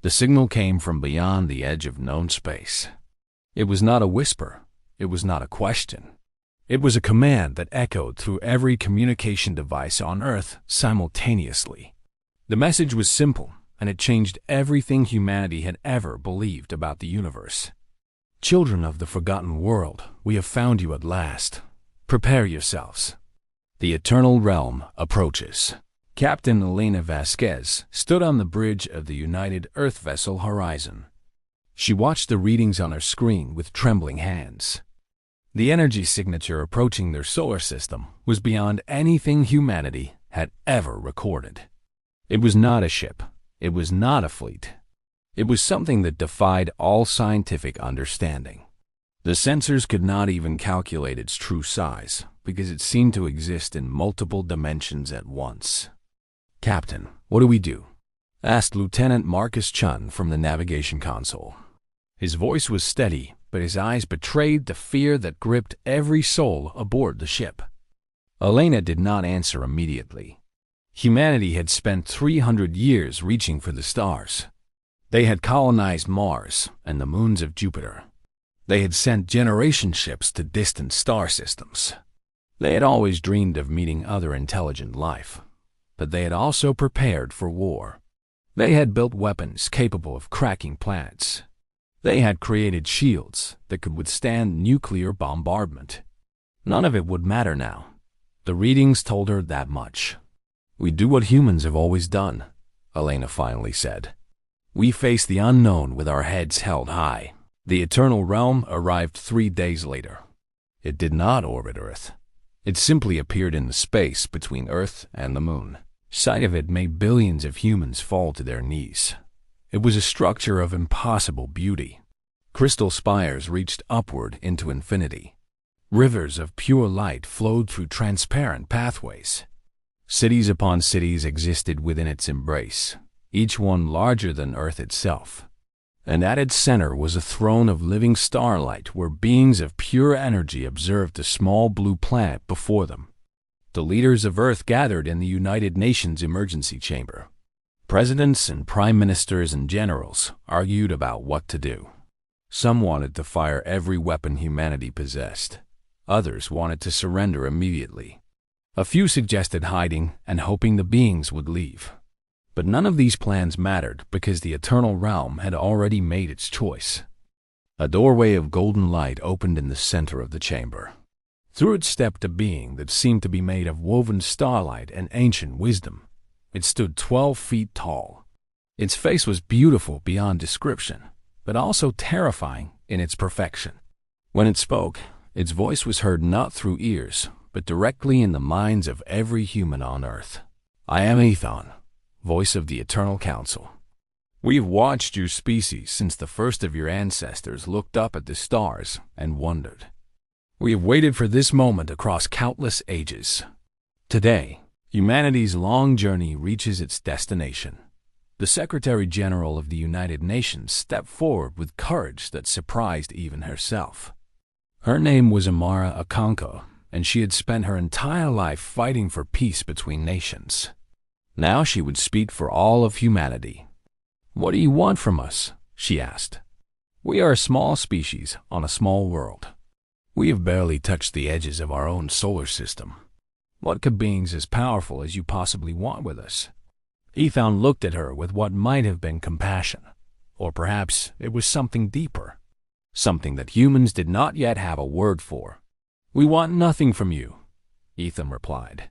The signal came from beyond the edge of known space. It was not a whisper. It was not a question. It was a command that echoed through every communication device on Earth simultaneously. The message was simple, and it changed everything humanity had ever believed about the universe. Children of the forgotten world, we have found you at last. Prepare yourselves. The eternal realm approaches. Captain Elena Vasquez stood on the bridge of the United Earth vessel Horizon. She watched the readings on her screen with trembling hands. The energy signature approaching their solar system was beyond anything humanity had ever recorded. It was not a ship. It was not a fleet. It was something that defied all scientific understanding. The sensors could not even calculate its true size because it seemed to exist in multiple dimensions at once. "Captain, what do we do?" asked Lieutenant Marcus Chun from the navigation console. His voice was steady, but his eyes betrayed the fear that gripped every soul aboard the ship. Elena did not answer immediately. Humanity had spent 300 years reaching for the stars. They had colonized Mars and the moons of Jupiter. They had sent generation ships to distant star systems. They had always dreamed of meeting other intelligent life, but they had also prepared for war. They had built weapons capable of cracking planets. They had created shields that could withstand nuclear bombardment. None of it would matter now. The readings told her that much. "We do what humans have always done," Elena finally said. "We face the unknown with our heads held high." The Eternal Realm arrived 3 days later. It did not orbit Earth. It simply appeared in the space between Earth and the Moon. Sight of it made billions of humans fall to their knees. It was a structure of impossible beauty. Crystal spires reached upward into infinity. Rivers of pure light flowed through transparent pathways. Cities upon cities existed within its embrace, each one larger than Earth itself. And at its center was a throne of living starlight where beings of pure energy observed the small blue planet before them. The leaders of Earth gathered in the United Nations Emergency Chamber. Presidents and prime ministers and generals argued about what to do. Some wanted to fire every weapon humanity possessed. Others wanted to surrender immediately. A few suggested hiding and hoping the beings would leave. But none of these plans mattered because the Eternal Realm had already made its choice. A doorway of golden light opened in the center of the chamber. Through it stepped a being that seemed to be made of woven starlight and ancient wisdom. It stood 12 feet tall. Its face was beautiful beyond description, but also terrifying in its perfection. When it spoke, its voice was heard not through ears, but directly in the minds of every human on Earth. "I am Ethon, voice of the Eternal Council. We've watched your species since the first of your ancestors looked up at the stars and wondered. We have waited for this moment across countless ages. Today, humanity's long journey reaches its destination." The Secretary General of the United Nations stepped forward with courage that surprised even herself. Her name was Amara Akanko, and she had spent her entire life fighting for peace between nations. Now she would speak for all of humanity. "What do you want from us?" she asked. "We are a small species on a small world. We have barely touched the edges of our own solar system. What could beings as powerful as you possibly want with us?" Ethon looked at her with what might have been compassion, or perhaps it was something deeper, something that humans did not yet have a word for. "We want nothing from you," Ethon replied.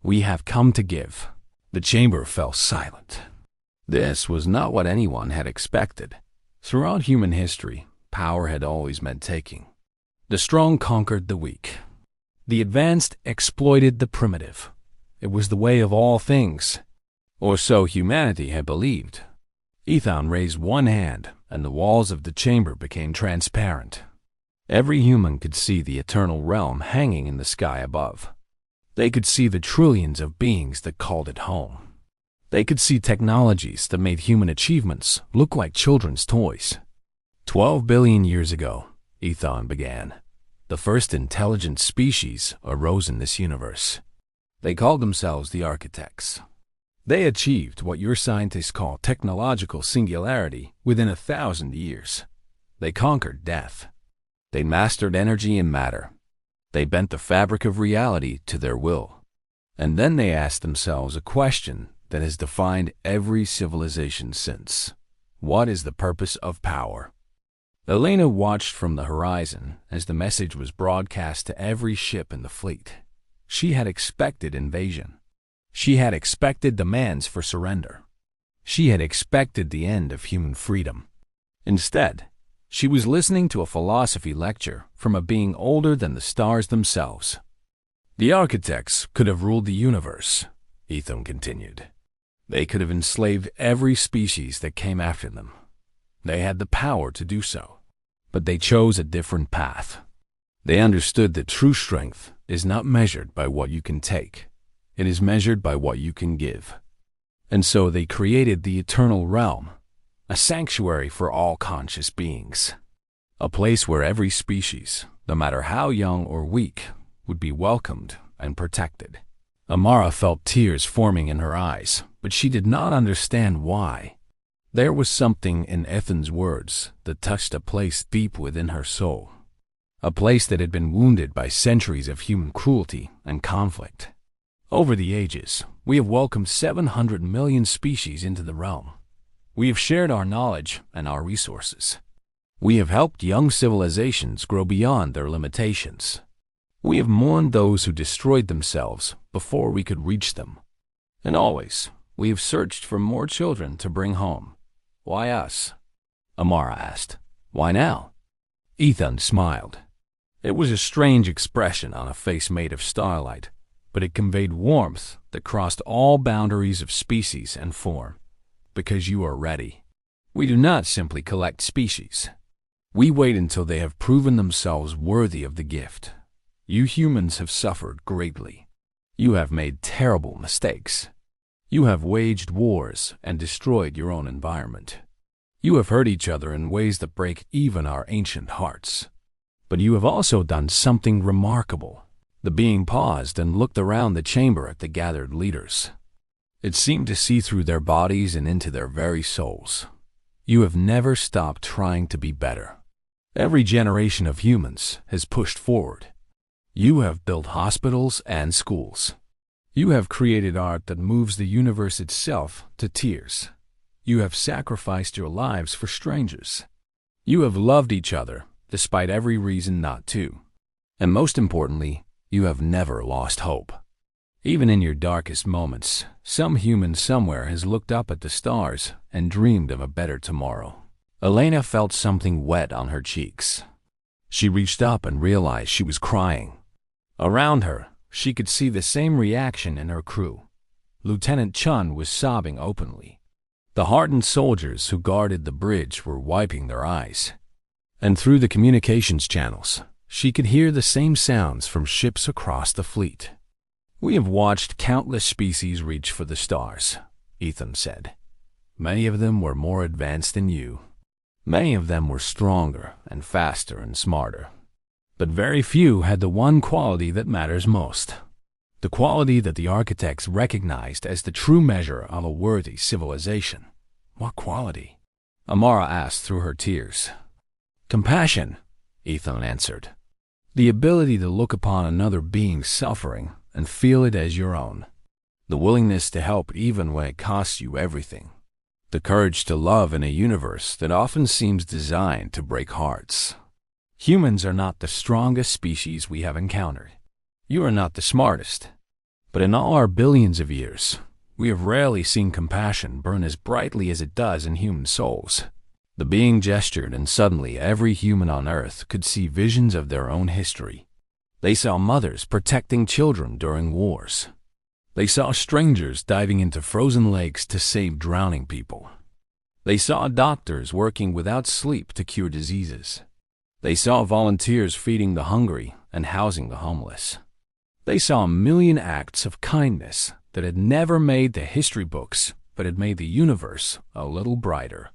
"We have come to give." The chamber fell silent. This was not what anyone had expected. Throughout human history, power had always meant taking. The strong conquered the weak. The advanced exploited the primitive. It was the way of all things. Or so humanity had believed. Ethon raised one hand, and the walls of the chamber became transparent. Every human could see the Eternal Realm hanging in the sky above. They could see the trillions of beings that called it home. They could see technologies that made human achievements look like children's toys. 12 billion years ago, Ethon began, the first intelligent species arose in this universe. They called themselves the Architects. They achieved what your scientists call technological singularity within 1,000 years. They conquered death. They mastered energy and matter. They bent the fabric of reality to their will. And then they asked themselves a question that has defined every civilization since. What is the purpose of power? Elena watched from the horizon as the message was broadcast to every ship in the fleet. She had expected invasion. She had expected demands for surrender. She had expected the end of human freedom. Instead, she was listening to a philosophy lecture from a being older than the stars themselves. The architects could have ruled the universe, Ethan continued. They could have enslaved every species that came after them. They had the power to do so, but they chose a different path. They understood that true strength is not measured by what you can take. It is measured by what you can give. And so they created the eternal realm, a sanctuary for all conscious beings, a place where every species, no matter how young or weak, would be welcomed and protected. Amara felt tears forming in her eyes, but she did not understand why. There was something in Ethan's words that touched a place deep within her soul, a place that had been wounded by centuries of human cruelty and conflict. Over the ages, we have welcomed 700 million species into the realm. We have shared our knowledge and our resources. We have helped young civilizations grow beyond their limitations. We have mourned those who destroyed themselves before we could reach them. And always, we have searched for more children to bring home. Why us? Amara asked. Why now? Ethan smiled. It was a strange expression on a face made of starlight, but it conveyed warmth that crossed all boundaries of species and form. Because you are ready. We do not simply collect species. We wait until they have proven themselves worthy of the gift. You humans have suffered greatly. You have made terrible mistakes. You have waged wars and destroyed your own environment. You have hurt each other in ways that break even our ancient hearts. But you have also done something remarkable. The being paused and looked around the chamber at the gathered leaders. It seemed to see through their bodies and into their very souls. You have never stopped trying to be better. Every generation of humans has pushed forward. You have built hospitals and schools. You have created art that moves the universe itself to tears. You have sacrificed your lives for strangers. You have loved each other despite every reason not to. And most importantly, you have never lost hope. Even in your darkest moments, some human somewhere has looked up at the stars and dreamed of a better tomorrow. Elena felt something wet on her cheeks. She reached up and realized she was crying. Around her, she could see the same reaction in her crew. Lieutenant Chun was sobbing openly. The hardened soldiers who guarded the bridge were wiping their eyes. And through the communications channels, she could hear the same sounds from ships across the fleet. We have watched countless species reach for the stars, Ethan said. Many of them were more advanced than you. Many of them were stronger and faster and smarter. But very few had the one quality that matters most. The quality that the architects recognized as the true measure of a worthy civilization. What quality? Amara asked through her tears. Compassion, Ethan answered. The ability to look upon another being's suffering and feel it as your own. The willingness to help even when it costs you everything. The courage to love in a universe that often seems designed to break hearts. Humans are not the strongest species we have encountered. You are not the smartest. But in all our billions of years, we have rarely seen compassion burn as brightly as it does in human souls. The being gestured, and suddenly every human on Earth could see visions of their own history. They saw mothers protecting children during wars. They saw strangers diving into frozen lakes to save drowning people. They saw doctors working without sleep to cure diseases. They saw volunteers feeding the hungry and housing the homeless. They saw a million acts of kindness that had never made the history books, but had made the universe a little brighter.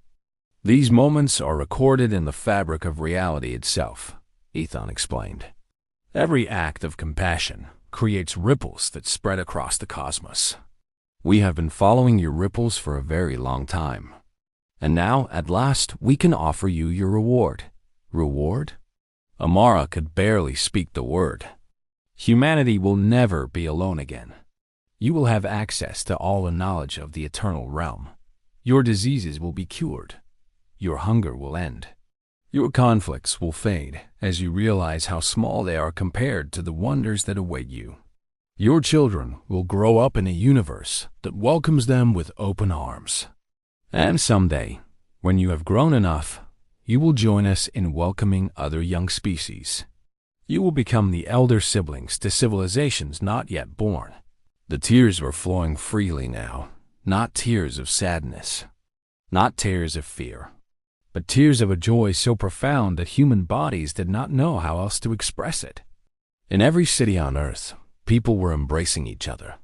These moments are recorded in the fabric of reality itself, Ethan explained. Every act of compassion creates ripples that spread across the cosmos. We have been following your ripples for a very long time. And now, at last, we can offer you your reward. Reward? Amara could barely speak the word. Humanity will never be alone again. You will have access to all the knowledge of the eternal realm. Your diseases will be cured. Your hunger will end. Your conflicts will fade as you realize how small they are compared to the wonders that await you. Your children will grow up in a universe that welcomes them with open arms. And someday, when you have grown enough, you will join us in welcoming other young species. You will become the elder siblings to civilizations not yet born. The tears were flowing freely now, not tears of sadness, not tears of fear, but tears of a joy so profound that human bodies did not know how else to express it. In every city on earth, people were embracing each other.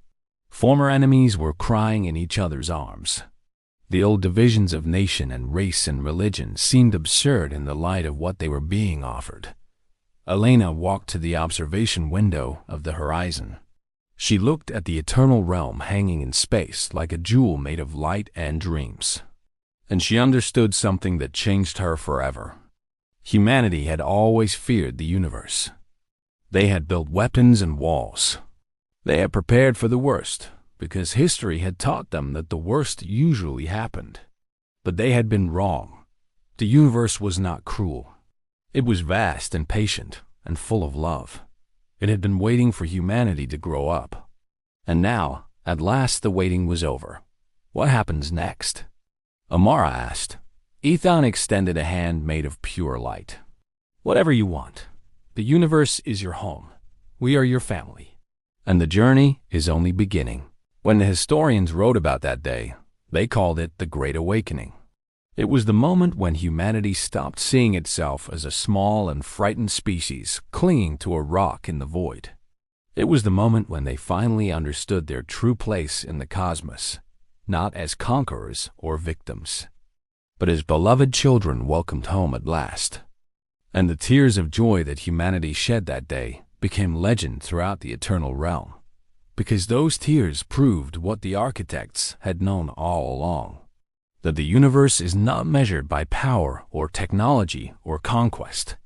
Former enemies were crying in each other's arms. The old divisions of nation and race and religion seemed absurd in the light of what they were being offered. Elena walked to the observation window of the horizon. She looked at the eternal realm hanging in space like a jewel made of light and dreams. And she understood something that changed her forever. Humanity had always feared the universe. They had built weapons and walls. They had prepared for the worst, because history had taught them that the worst usually happened. But they had been wrong. The universe was not cruel. It was vast and patient and full of love. It had been waiting for humanity to grow up. And now, at last, the waiting was over. What happens next? Amara asked. Ethan extended a hand made of pure light. Whatever you want. The universe is your home. We are your family. And the journey is only beginning. When the historians wrote about that day, they called it the Great Awakening. It was the moment when humanity stopped seeing itself as a small and frightened species clinging to a rock in the void. It was the moment when they finally understood their true place in the cosmos, not as conquerors or victims, but as beloved children welcomed home at last. And the tears of joy that humanity shed that day became legend throughout the eternal realm, because those tears proved what the architects had known all along, that the universe is not measured by power or technology or conquest.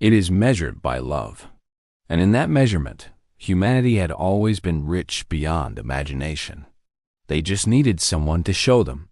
It is measured by love. And in that measurement, humanity had always been rich beyond imagination. They just needed someone to show them